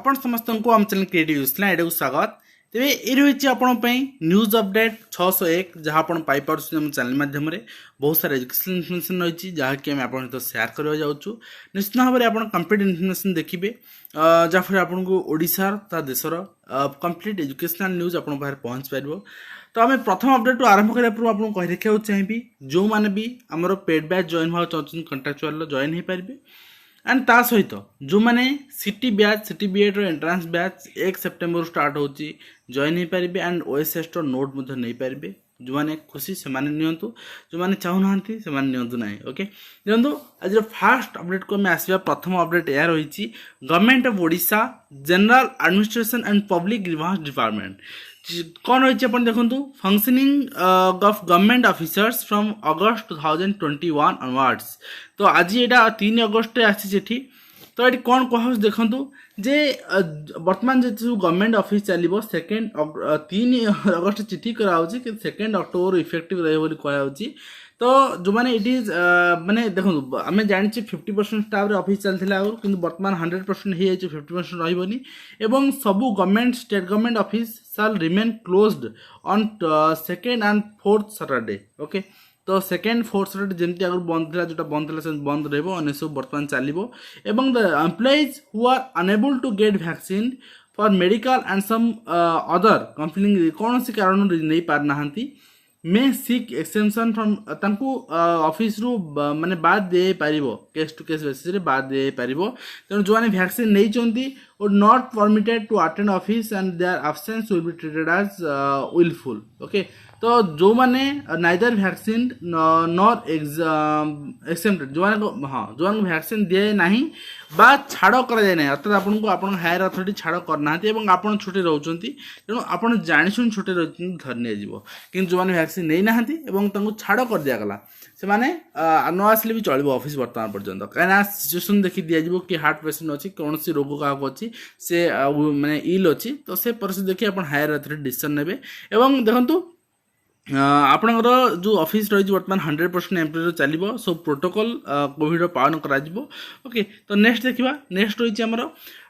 आपण समस्त को आम चैनल क्रिएटिव यूजला एटा स्वागत। तेरे ये रही आपण न्यूज अपडेट 601 जहाँ आप पाइम चैनल माध्यम बहुत सारा एजुकेशनल इनफर्मेशन रही जहाँकि आम आप सेयार करवा जाऊँ। निश्चित भाव में आप कंप्लीट इनफर्मेशन देखिए जहाँफल आपको ओडिशार ता देशर कंप्लीट एजुकेशनल न्यूज आप पहुँच पार। तो आम प्रथम अपडेट आरंभ करने पूर्व आपको कही रखा चाहिए जो मैंने भी आमर पेड बैच जॉइन हाँ चाहते कंट्राक्चुअल जॉइन हो पारे एंड ता सहित जो मैंने CT batch CT BEd entrance batch 1 September start होची जॉइन हो पारे एंड ओएसएस नोट नहीं पारे जो मैंने खुशी से नियंतु जो मैंने चाहूना से नियंतु ना। ओके देखो आज फास्ट अपडेट को आसवा प्रथम अपडेट यह रही government of Odisha general administration and public grievance department कौन रही अपन देखो functioning of government officers from August 2021 onwards. तो आज यहाँ 3 अगस्त आसी तो ये कौन कह देखु जे वर्तमान जो गवर्नमेंट ऑफिस चलो 3 अगस्त चिठी कराऊँ कि 2 अक्टोबर इफेक्टिव रही कहुच्छी। तो जो मैंने इट इज माने देखो आम जानी 50% स्टाफ ऑफिस चलता आगे कि बर्तमान 100% हो 50% रही एवं सबू government state government office shall remain closed on 2nd and 4th Saturday. Okay तो 2nd 4th सैटरडे जमी आगे बंद था जो बंद था बंद रही सब बर्तमान चलो एवं the employees who are unable to get vaccine for medical and some other complaining कौन सी कारण नहीं पारना मे सिक एक्सटेंशन फ्रॉम तांकु ऑफिस रु माने बाद दे पारिबो केस टू केस बेसिस रे बाद दे पारिबो। तेणु जो माने वैक्सीन नहीं चंती और not permitted to attend office and their absence will be treated as wilful. Okay तो जो माने नाइदर वैक्सीन नॉर एक्सेप्टेड जो माने हाँ जो माने वैक्सीन दिए नहीं बा छाड़ कर जाए ना अर्थात आपको आपन हायर अथॉरिटी छाड़ करना आपन आप छुट्टी रोचंती तेणु आपन जानी सुन छुट्टी रोचंती धर नि जीवो किंतु जो माने वैक्सीन नहीं नाहंती एवं तांको छाड़ कर दिया गला से माने न आसले भी चलो ऑफिस वर्तमान पर्यंत कहीं सिचुएसन देखी दिज्व कि हार्ट पेसेंट अच्छी कौन सी रोग क्या अच्छी से माने इल अच्छी तो से परिस्थिति देखिए आप हायर अथॉरिटी डिसीजन नेबे एवं देखंतु आपणकर जो ऑफिस रही वर्तमान 100% एम्प्लॉय चलो सब प्रोटोकॉल कोविड पालन करा। ओके तो नेक्स्ट देखा नेक्स्ट रही आमर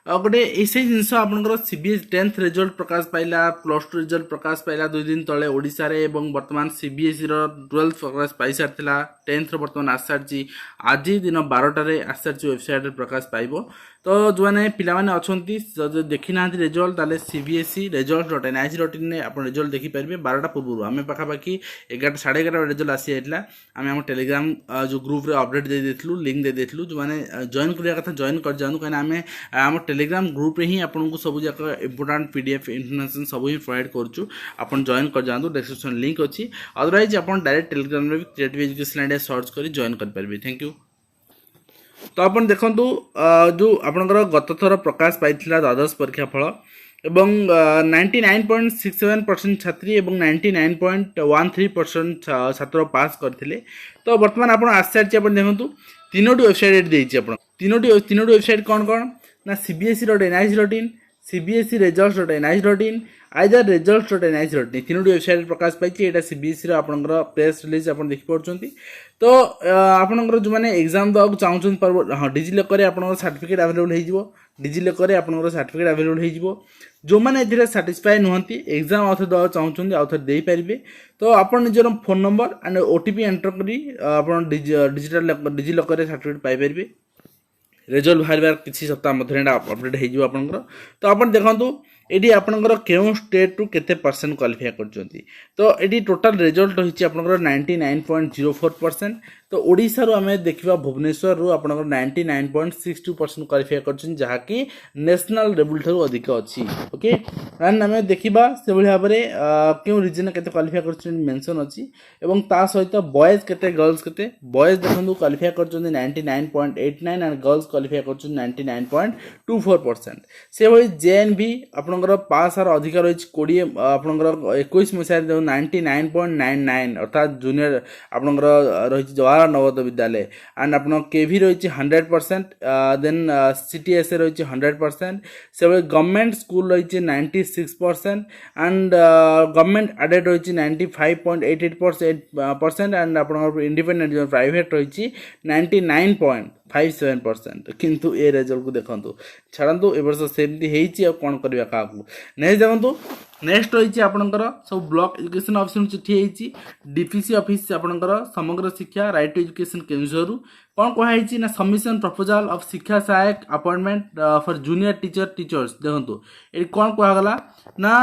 गोटे ऐसे जिनस आपंकर सीबीएस 10th रिजल्ट प्रकाश पाइला +2 रिजल्ट प्रकाश पाइला 2 दिन तले ओडिशा रे एवं वर्तमान सीबीएसई 12th प्रकाश पाई सारथिला 10th वर्तमान आस सारची आज दिन 12टा रे आस सारची वेबसाइट रे प्रकाश पाइबो। तो जो मैंने पिला माने अछंती जो देखि ना रिजल्ट ताले सीबीएसई results.nic.in ने आपण रिजल्ट देखि पारबे 12टा पूर्व आमे पाखा पाखी 11 11:30 रिजल्ट आसी आइतला आमे हम टेलीग्राम जो ग्रुप रे अपडेट दे देथलु लिंक दे देथलु जो माने जॉइन करिया कथा जॉइन कर जानू कने आमे हम टेलीग्राम ग्रुप रे ही आपन को सब जाक इंपोर्टेंट पीडीएफ इन्फॉर्मेशन सब ही प्रोवाइड करछु आपन जॉइन कर जानू डिस्क्रिप्शन लिंक अछि अदरवाइज आपन डायरेक्ट टेलीग्राम रे क्रिएटिव एजुकेशन इंडिया सर्च करी जॉइन कर पारबे। Thank you. तो अपन देखंतु जो आपनकर गत थर प्रकाश पाइथिला द्वादश परीक्षा फल एवं 99.67% छात्री एवं 99.13% छात्र पास करथिले। तो वर्तमान आपण आश्चर्य अपन देखंतु तीनोटी वेबसाइट देइछि आपण तीनोटी वेबसाइट कौन कौन ना cbse.nic.in cbse results.nic.in either results.nic.in तीनोटी वेबसाइट प्रकाश पाई एटा सीबीएसई रो आपनकर प्रेस रिलीज आपन देखि पड़छंती। तो आपनकर जो माने एग्जाम दक चाहउछन पर हां डिजिलॉकर रे आपनकर सर्टिफिकेट अवेलेबल हे जिवो डिजिलॉकर रे आपनकर सर्टिफिकेट अवेलेबल हे जिवो जो माने एथिरे सैटिस्फाई नहंती एग्जाम आउथर दक चाहउछन आउथर देई परिबे। तो आपन निजर phone number and OTP enter करी आपन डिजिलॉकर रे सर्टिफिकेट पाई परिबे। रिजल्ट बाहर किसी सप्ताह मध्य अपडेट हो आपंकर। तो आप देखो ये आपंकर क्यों स्टेट रु केते परसेंट क्वालिफाई करछंती। तो ये टोटल रिजल्ट रही आपंकर 99.04%। तो ओडिशा रो हमें देखिबा भुवनेश्वर रु आपंकर 99.62% क्वालिफाई करछन जहाँकि नेशनल लेवल ठू अधिक अच्छी। ओके एंड हमें देखिबा से भाव में क्यों रीजन केते क्वालिफाई करछन मेंशन अच्छी एवं ता सहित बॉयज केते गर्ल्स केते बॉयज देखंतु क्वालिफाई करछन 99.89 एंड गर्ल्स क्वालिफाई करछन 99.24%। से भई जेएनबी आपनकर पास आर अधिक रही 20 आपनकर 21 मसिया 99.99 अर्थात जूनियर आपनकर रही जवाहर नवोदय विद्यालय एंड आपन केवी रही 100% देन सीटीएसए रही 100% से भई गवर्नमेंट स्कूल रही 96% एंड गवर्नमेंट एडेड रही 95.88% एंड आपन इंडिपेंडेंट प्राइवेट रही 99. 57%। किंतु ए रिजल्ट को देखंतु छाड़ंतु ए वर्ष सेमती हेइची आ कोन करबा काकू नेक्स्ट देखंतु नेक्स्ट रही आपंकर सब ब्लॉक एजुकेशन ऑफिसर चिठी होती डीपीसी ऑफिस आपंकर समग्र शिक्षा राइट टू एजुकेशन केन्दुझर कौन कहुई ना सबमिशन प्रपोजाल ऑफ शिक्षा सहायक अपॉइंटमेंट फॉर जूनियर टीचर्स देखो ये कौन कहगला ना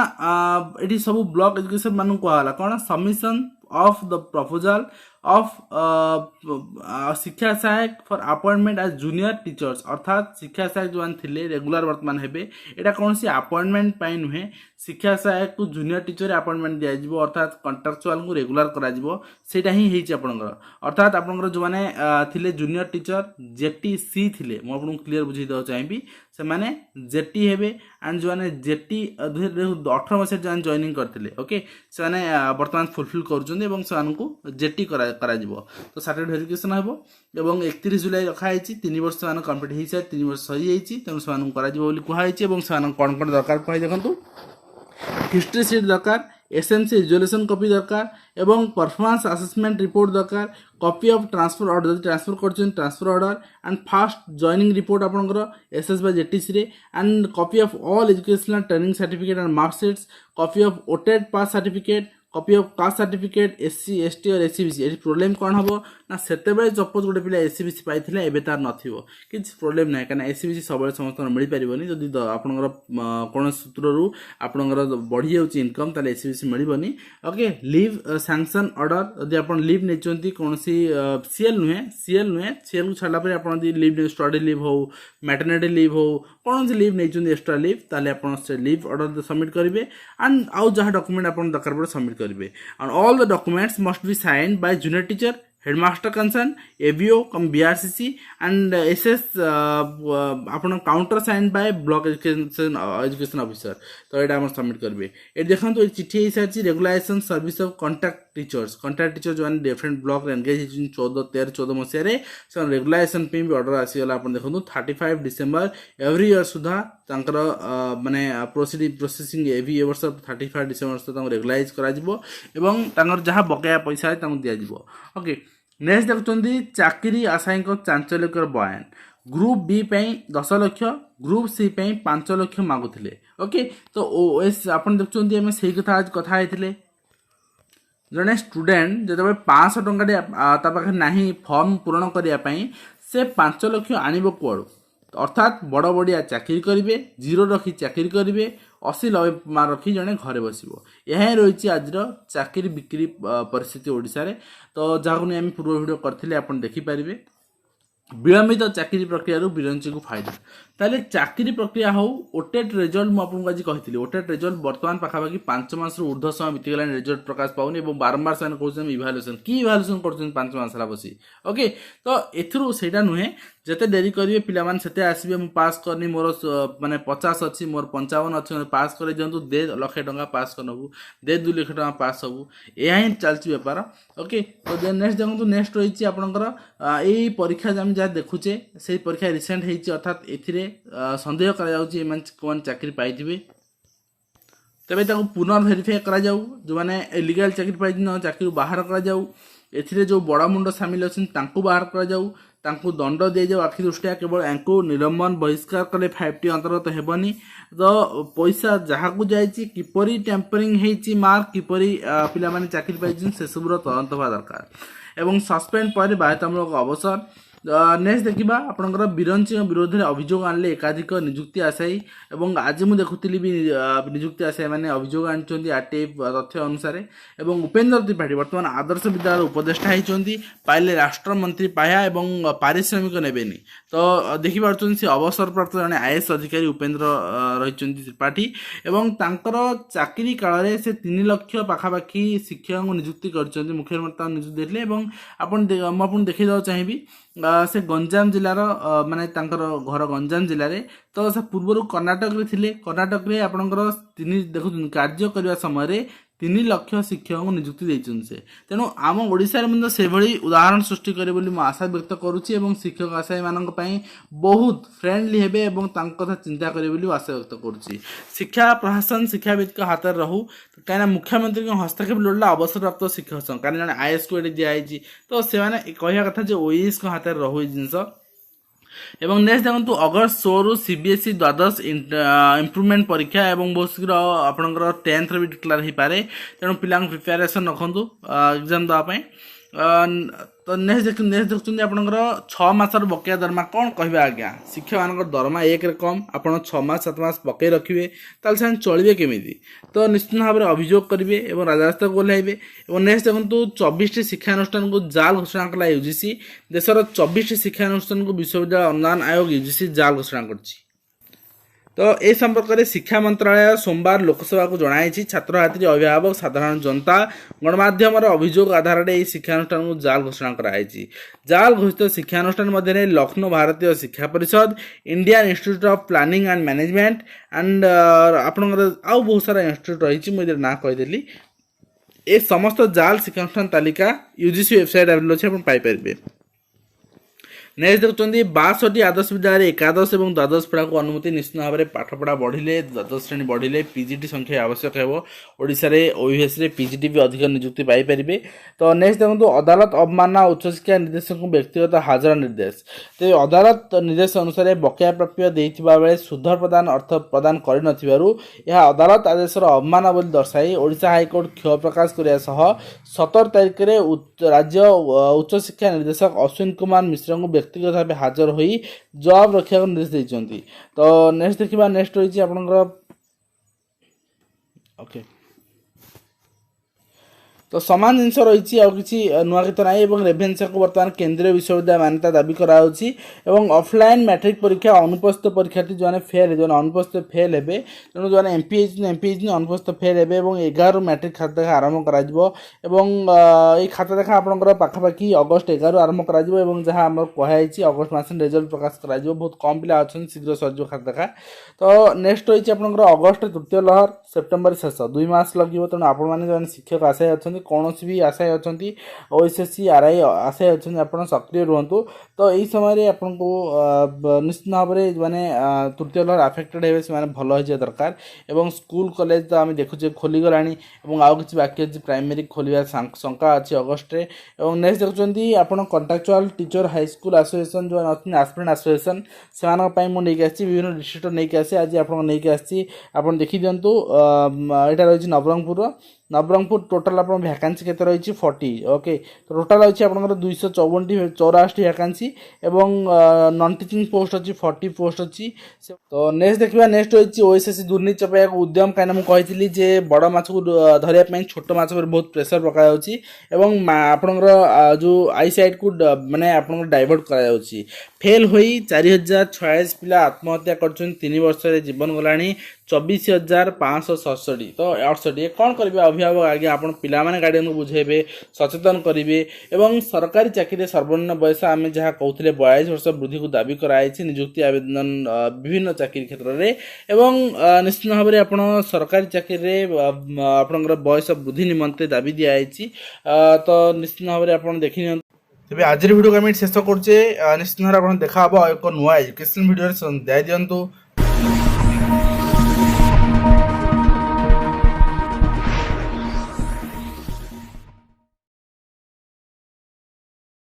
ये सब ब्लॉक एजुकेशन मान कहगला कौन submission of the proposal of शिक्षा सहायक for appointment as junior teachers अर्थात शिक्षा सहायक जो थे रेगुलर वर्तमान हेबे एटा कौन सी अपॉइंटमेंट पाई नुहे शिक्षा सहायक को जूनियर टीचर अपॉइंटमेंट दिया अर्थात कंट्राक्चुअल को रेगुलर करा ही होइछि आपनकर अर्थात आपनकर जो माने थिले जूनियर टीचर जेटी सी थिले मो आपन क्लियर बुझी दो चाहिबी से माने जेटी हेबे एंड जो माने जेटी 2018 मसे जन जॉइनिंग करथिले ओके से माने वर्तमान फुलफिल करूछन एवं से मानकू जेटी करा जिवो तो सर्टिफिकेट वेरिफिकेशन हेबो एवं 31 जुलाई रखा होइछि 3 वर्ष मान कंप्लीट होई छै 3 वर्ष सही होइछि तेनु से मानकू करा जिवो बोली कहै छै एवं से मान कोन कोन दरकार कहै देखंतु हिस्ट्री सीट दरकार एसएमसी रिजोल्यूशन कॉपी दरकार एवं परफॉर्मेंस असेसमेंट रिपोर्ट दरकार copy of transfer order transfer कर transfer order and first joining report आपनकर एसएस बाय जेटीसी रे and copy of all educational training certificate and marksheets copy of OTET pass certificate copy of caste certificate SC ST और SCBC ये problem कौन हम ना सेते बेले suppose गोटे पिला एससीबीसी पाइथिले एबे तार नथिबो किछ प्रॉब्लम नै काना एससीबीसी सबले समस्त मिल परिबोनी जदी आपनकर कोन सूत्ररू आपनकर बढ़ी जाउची इनकम ताले एससीबीसी मिलिबोनी ओके लीव सैंक्शन ऑर्डर जदी आपन लीव नेचंती कोनसी सीएल नुहे सीएल को छाडला पर आपन जदी लीव स्टडी लीव हो मैटरनिटी लीव हो कोनसी लीव नेचंती एक्स्ट्रा लीव ताले आपन से लीव ऑर्डर सबमिट करिवे एंड आउ जहा डॉक्यूमेंट आपन दरकार पड़े सबमिट करिवे and all the documents must be signed by junior teacher headmaster concerned AVO cum BRCC and SS आपन countersign by block education officer तो एटा हम सबमिट करबे ए देखन तो चिट्ठी हिसाची regulation service of contract teacher जो डिफरेंट ब्लॉक एंगेज 13-14 मसिया रे से रेगुलेशन पे भी ऑर्डर आसी गला आपन देखन 35 डिसेंबर एवरी ईयर सुधा तांकर माने प्रोसेसिंग एवरी वर्ष 35 डिसेंबर सुधा तांको रेगुलाइज करा जिवो एवं तांकर जहां बकाया पैसा तांको दिया जिवो ओके नेक्स्ट देखुଛନ୍ତି चाकरी आशायीଙ୍କ चांचल्यकर बयान ग्रुप बी पे 10 लाख ग्रुप सी पे 5 लाख मागुथिले ओके तो ओएस आपण देखुଛନ୍ତି हम सही कथा आज कथा हेतिले जने स्टूडेंट जतबे 500 टंका ता पाखे नाही फॉर्म पूर्ण करिया पई से 5 लाख आनिबो कोड अर्थात बड़ बड़िया चाकरी करेंगे जीरो रखी चाकरी करेंगे 80-90 मार्क रखी जड़े घरे बसो यह रही आज चाकरी बिक्री परिस्थिति ओडिशा रे तो जहाँ नहीं आम पूर्व वीडियो करते आप देखिपारे विलंबित चाकरी प्रक्रिया विरंची को फायदा ताले चाकरी प्रक्रिया हो ओटेट रिजल्ट मुझे आज कही ओटेट रिजल्ट बर्तमान पाखापाखि 5 मास ऊर्ध्व समय बीतीगला रिजल्ट प्रकाश पाऊनी और बारंबार से इभालुएसन कि इभालुएसन कर 5 मास बसी ओके तो एथुरु सेटा नुहे जिते डेरी करेंगे पिलामान सेते आसबे मु पास करनी मोर माने 50 अच्छी मोर 55 अच्छी पास कर दिंतु दे 1 लाख टंका पास करनबु दे 2 लाख टंका पास हबु एहा ही चलछि व्यापार ओके तो नेक्स्ट देखंतु नेक्स्ट रही आपनकर एई परीक्षा हम जा देखुचे से परीक्षा रिसेंट हेछि अर्थात एथिरे संदेह करा जाउछि एमान कोन चाकरी पाइथिबे तबे ताको पुनः वेरीफाई करा जाउ जो माने इलीगल चाकरी पाइ न चाकरी बाहर करा जाउ एथिरे जो बड़ा मुंड शामिल अछन तांको बाहर करा जाउ तांको दंड दे जाओ आखि दृष्टिया केवल यांको निलंबन बहिष्कार कले 5T अंतर्गत हेबनी तो पैसा जहाँ को जाइछि किपरि टेम्परिंग हेछि मार्क किपरि पिला माने चाकरी पाइछन से सबरो तदंत होवा दरकार एवं सस्पेंड पर बाध्यतामूलक अवसर नेक्स्ट देखा आपंकर विरंची विरोध में अभियोग आनले एकाधिक निजुक्ति आशायी एवं आज मुझे देखुली भी निजुक्ति आशायी मैंने अभियोग आनी आरटीआई तथ्य अनुसार एवं उपेन्द्र त्रिपाठी वर्तमान आदर्श विद्यालय उपदेष्टा होती पाइले राष्ट्रमंत्री पाया एवं पारिश्रमिक नेबेनी तो देखिपुन से अवसरप्राप्त जड़े आईएएस अधिकारी उपेन्द्र रही त्रिपाठी एवं तांकर चाकरी काल में से 3 लाख पाखापाखि शिक्षक निजुक्ति कर मुख्यमंत्री निजुक्ति देते और आपन देखा चाहिए से गंजाम जिलार माने तांकर घर गंजाम जिले रे तो से पूर्व कर्णाटक रे थिले कर्णाटक रे आपनकर 3 देखु कार्य करबा समय रे 3 लाख शिक्षक नियुक्ति देइछन से तेणु आम ओडिशा रे से भली उदाहरण सृष्टि करे बोली मैं आशा व्यक्त करूची एवं शिक्षक आशायी मानक पई बहुत फ्रेंडली हेबे एवं तांक कथा चिंता करे बोली आशा व्यक्त करूची शिक्षा प्रशासन शिक्षाविद के हाथ रे रहू काना मुख्यमंत्री के हस्तक्षेप लोडला अवसर प्राप्त शिक्षक कारण आईएएस को दिया तो से माने कहया कथा जे ओईएस के हाथ रे रहू जिंस এবং নেক্সট দেখନ୍ତୁ ଅଗଷ୍ଟ 16 CBSE ଦ୍ୱାଦଶ ଇମ୍ପ୍ରୁଭମେଣ୍ଟ ପରୀକ୍ଷା ଏବଂ ବହୁତ ଶୀଘ୍ର ଆପଣଙ୍କର 10th ବି ଡିକ୍ଲାର ହେଇପାରେ। ତେଣୁ ପିଲାଙ୍କ ପ୍ରିପାରେସନ୍ ରଖନ୍ତୁ ଏକ୍ଜାମ୍ ଦେବା ପାଇଁ। ତ ନେକ୍ସଟ ଦେଖୁଛନ୍ତି ଆପଣଙ୍କର 6 ମାସର ବକେୟା ଦରମା କ'ଣ କହିବେ ଆଜ୍ଞା। ଶିକ୍ଷକମାନଙ୍କର ଦରମା ଏକରେ କମ୍, ଆପଣ 6 ମାସ 7 ମାସ ପକେଇ ରଖିବେ, ତାହେଲେ ସେମାନେ ଚଳିବେ କେମିତି? ତ ନିଶ୍ଚିତ ଭାବରେ ଅଭିଯୋଗ କରିବେ ଏବଂ ରାଜରାସ୍ତାକୁ ଓହ୍ଲାଇବେ। ଏବଂ ନେକ୍ସଟ ଦେଖନ୍ତୁ 24ଟି ଶିକ୍ଷାନୁଷ୍ଠାନକୁ ଜାଲ୍ ଘୋଷଣା କଲା UGC। ଦେଶର 24ଟି ଶିକ୍ଷାନୁଷ୍ଠାନକୁ ବିଶ୍ୱବିଦ୍ୟାଳୟ ଅନୁଦାନ ଆୟୋଗ UGC ଜାଲ୍ ଘୋଷଣା କରିଛି। ତ ଏ ସମ୍ପର୍କରେ ଶିକ୍ଷା ମନ୍ତ୍ରାଳୟ ସୋମବାର ଲୋକସଭାକୁ ଜଣାଇଛି। ଛାତ୍ରଛାତ୍ରୀ, ଅଭିଭାବକ, ସାଧାରଣ ଜନତା, ଗଣମାଧ୍ୟମର ଅଭିଯୋଗ ଆଧାରରେ ଏହି ଶିକ୍ଷାନୁଷ୍ଠାନକୁ ଜାଲ୍ ଘୋଷଣା କରାଯାଇଛି। ଜାଲ୍ ଘୋଷିତ ଶିକ୍ଷାନୁଷ୍ଠାନ ମଧ୍ୟରେ ଲକ୍ଷ୍ନୌ ଭାରତୀୟ ଶିକ୍ଷା ପରିଷଦ, Indian institute of planning and management and ଆପଣଙ୍କର ଆଉ ବହୁତ ସାରା ଇନଷ୍ଟିଚ୍ୟୁଟ୍ ରହିଛି, ମୁଁ ଏଥିରେ ନାଁ କହିଦେଲି। ଏ ସମସ୍ତ ଜାଲ୍ ଶିକ୍ଷାନୁଷ୍ଠାନ ତାଲିକା UGC ୱେବସାଇଟ୍ ଆଭେଲେବଲ୍ ଅଛି, ଆପଣ ପାଇପାରିବେ। ନେକ୍ସଟ ଦେଖୁଛନ୍ତି 62ଟି ଆଦର୍ଶ ବିଦ୍ୟାଳୟରେ ଏକାଦଶ ଏବଂ ଦ୍ୱାଦଶ ପଢ଼ାକୁ ଅନୁମତି। ନିଶ୍ଚିତ ଭାବରେ ପାଠପଢ଼ା ବଢ଼ିଲେ, ଦ୍ୱାଦଶ ଶ୍ରେଣୀ ବଢ଼ିଲେ PGT ସଂଖ୍ୟା ଆବଶ୍ୟକ ହେବ। ଓଡ଼ିଶାରେ OUSରେ PGT ବି ଅଧିକ ନିଯୁକ୍ତି ପାଇପାରିବେ। ତ ନେକ୍ସଟ ଦେଖନ୍ତୁ ଅଦାଲତ ଅବମାନନା ଉଚ୍ଚଶିକ୍ଷା ନିର୍ଦ୍ଦେଶକଙ୍କୁ ବ୍ୟକ୍ତିଗତ ହାଜର ନିର୍ଦ୍ଦେଶ। ତେବେ ଅଦାଲତ ନିର୍ଦ୍ଦେଶ ଅନୁସାରେ ବକେୟା ପ୍ରାପ୍ୟ ଦେଇଥିବା ବେଳେ ସୁଧ ପ୍ରଦାନ ଅର୍ଥ ପ୍ରଦାନ କରିନଥିବାରୁ ଏହା ଅଦାଲତ ଆଦେଶର ଅବମାନନା ବୋଲି ଦର୍ଶାଇ ଓଡ଼ିଶା ହାଇକୋର୍ଟ କ୍ଷୋଭ ପ୍ରକାଶ କରିବା ସହ 17 ତାରିଖରେ ରାଜ୍ୟ ଉଚ୍ଚଶିକ୍ଷା ନିର୍ଦ୍ଦେଶକ ଅଶ୍ୱିନ କୁମାର ମିଶ୍ରଙ୍କୁ ବ୍ୟକ୍ତିଗତ ଭାବେ ହାଜର ହୋଇ ଜବାବ ରଖିବାକୁ ନିର୍ଦ୍ଦେଶ ଦେଇଛନ୍ତି। ତ ନେକ୍ସଟ ଦେଖିବା, ନେକ୍ସଟ ରହିଛି ଆପଣଙ୍କର ଓକେ। ତ ସମାନ ଜିନିଷ ରହିଛି, ଆଉ କିଛି ନୂଆ କିଛି ନାହିଁ। ଏବଂ ରେଭେନ୍ସାକୁ ବର୍ତ୍ତମାନ କେନ୍ଦ୍ରୀୟ ବିଶ୍ୱବିଦ୍ୟାଳୟ ମାନ୍ୟତା ଦାବି କରାଯାଉଛି। ଏବଂ ଅଫଲାଇନ୍ ମାଟ୍ରିକ ପରୀକ୍ଷା ଅନୁପସ୍ଥିତ ପରୀକ୍ଷାର୍ଥୀ ଯେଉଁମାନେ ଅନୁପସ୍ଥିତ ଫେଲ୍ ହେବେ, ତେଣୁ ଯେଉଁମାନେ MP ହେଇଛନ୍ତି ଅନୁପସ୍ଥିତ ଫେଲ୍ ହେବେ ଏବଂ 11ରୁ ମାଟ୍ରିକ ଖାତା ଦେଖା ଆରମ୍ଭ କରାଯିବ। ଏବଂ ଏଇ ଖାତା ଦେଖା ଆପଣଙ୍କର ପାଖାପାଖି ଅଗଷ୍ଟ 11ରୁ ଆରମ୍ଭ କରାଯିବ ଏବଂ ଯାହା ଆମର କୁହାଯାଇଛି ଅଗଷ୍ଟ ମାସରେ ରେଜଲ୍ଟ ପ୍ରକାଶ କରାଯିବ। ବହୁତ କମ୍ ପିଲା ଅଛନ୍ତି, ଶୀଘ୍ର ସରିଯିବ ଖାତା ଦେଖା। ତ ନେକ୍ସଟ ରହିଛି ଆପଣଙ୍କର ଅଗଷ୍ଟ ତୃତୀୟ ଲହର, ସେପ୍ଟେମ୍ବର ଶେଷ, 2 ମାସ ଲାଗିବ। ତେଣୁ ଆପଣମାନେ ଯେଉଁମାନେ ଶିକ୍ଷକ ଆଶାୟୀ ଅଛନ୍ତି, କୌଣସି ବି ଆଶାୟୀ ଅଛନ୍ତି, OSSC RI ଆଶାୟୀ ଅଛନ୍ତି, ଆପଣ ସକ୍ରିୟ ରୁହନ୍ତୁ। ତ ଏହି ସମୟରେ ଆପଣଙ୍କୁ ନିଶ୍ଚିତ ଭାବରେ ଯେଉଁମାନେ ତୃତୀୟ ଲହର ଆଫେକ୍ଟେଡ଼ ହେବେ ସେମାନେ ଭଲ ହୋଇଯିବା ଦରକାର। ଏବଂ ସ୍କୁଲ କଲେଜ ତ ଆମେ ଦେଖୁଛେ ଖୋଲିଗଲାଣି ଏବଂ ଆଉ କିଛି ବାକି ଅଛି, ପ୍ରାଇମେରୀ ଖୋଲିବା ଶଙ୍କା ଅଛି ଅଗଷ୍ଟରେ। ଏବଂ ନେକ୍ସଟ ଦେଖୁଛନ୍ତି ଆପଣ କଣ୍ଟ୍ରାକ୍ଚୁଆଲ ଟିଚର ହାଇସ୍କୁଲ ଆସୋସିଏସନ୍ ଯେଉଁମାନେ ଅଛନ୍ତି, ଆସ୍ପିରାଣ୍ଟ ଆସୋସିଏସନ୍, ସେମାନଙ୍କ ପାଇଁ ମୁଁ ନେଇକି ଆସିଛି ବିଭିନ୍ନ ଡିଷ୍ଟ୍ରିକ୍ଟର ନେଇକି ଆସି ଆଜି ଆପଣଙ୍କୁ ନେଇକି ଆସିଛି। ଆପଣ ଦେଖିଦିଅନ୍ତୁ, ଏଇଟା ରହିଛି ନବରଙ୍ଗପୁର। ଟୋଟାଲ ଆପଣ ଭ୍ୟାକାନ୍ସି କେତେ ରହିଛି 40। ଓକେ, ଟୋଟାଲ ଅଛି ଆପଣଙ୍କର 254ଟି ଭ୍ୟାକାନ୍ସି ଏବଂ ନନ୍ ଟିଚିଂ ପୋଷ୍ଟ ଅଛି 40 ପୋଷ୍ଟ ଅଛି। ତ ନେକ୍ସଟ ଦେଖିବା, ନେକ୍ସଟ ରହିଛି OSSC ଦୁର୍ନୀତି ଚପାଇବାକୁ ଉଦ୍ୟମ। କାହିଁକିନା ମୁଁ କହିଥିଲି ଯେ ବଡ଼ ମାଛକୁ ଧରିବା ପାଇଁ ଛୋଟ ମାଛ ଉପରେ ବହୁତ ପ୍ରେସର ପକାଯାଉଛି ଏବଂ ଆପଣଙ୍କର ଯେଉଁ ଆଇସାଇଟ୍କୁ ମାନେ ଆପଣଙ୍କର ଡାଇଭର୍ଟ କରାଯାଉଛି। ଫେଲ୍ ହୋଇ 4086 ପିଲା ଆତ୍ମହତ୍ୟା କରିଛନ୍ତି, 3 ବର୍ଷରେ ଜୀବନ ଗଲାଣି 24,567। ତ 68 କ'ଣ କରିବେ ଅଭିଭାବକ ଆଜ୍ଞା, ଆପଣ ପିଲାମାନେ ଗାର୍ଡ଼ିଆନକୁ ବୁଝେଇବେ, ସଚେତନ କରିବେ। ଏବଂ ସରକାରୀ ଚାକିରିରେ ସର୍ବନିମ୍ନ ବୟସ ଆମେ ଯାହା କହୁଥିଲେ 42 ବର୍ଷ ବୃଦ୍ଧିକୁ ଦାବି କରାଯାଇଛି ନିଯୁକ୍ତି ଆବେଦନ ବିଭିନ୍ନ ଚାକିରି କ୍ଷେତ୍ରରେ। ଏବଂ ନିଶ୍ଚିତ ଭାବରେ ଆପଣ ସରକାରୀ ଚାକିରିରେ ଆପଣଙ୍କର ବୟସ ବୃଦ୍ଧି ନିମନ୍ତେ ଦାବି ଦିଆଯାଇଛି। ତ ନିଶ୍ଚିତ ଭାବରେ ଆପଣ ଦେଖିନିଅନ୍ତୁ। ତେବେ ଆଜିର ଭିଡ଼ିଓକୁ ଆମେ ଶେଷ କରୁଛେ। ନିଶ୍ଚିତ ଭାବରେ ଆପଣ ଦେଖା ହେବ ଏକ ନୂଆ ଏଜୁକେସନ ଭିଡ଼ିଓରେ। ଦେଇ ଦିଅନ୍ତୁ।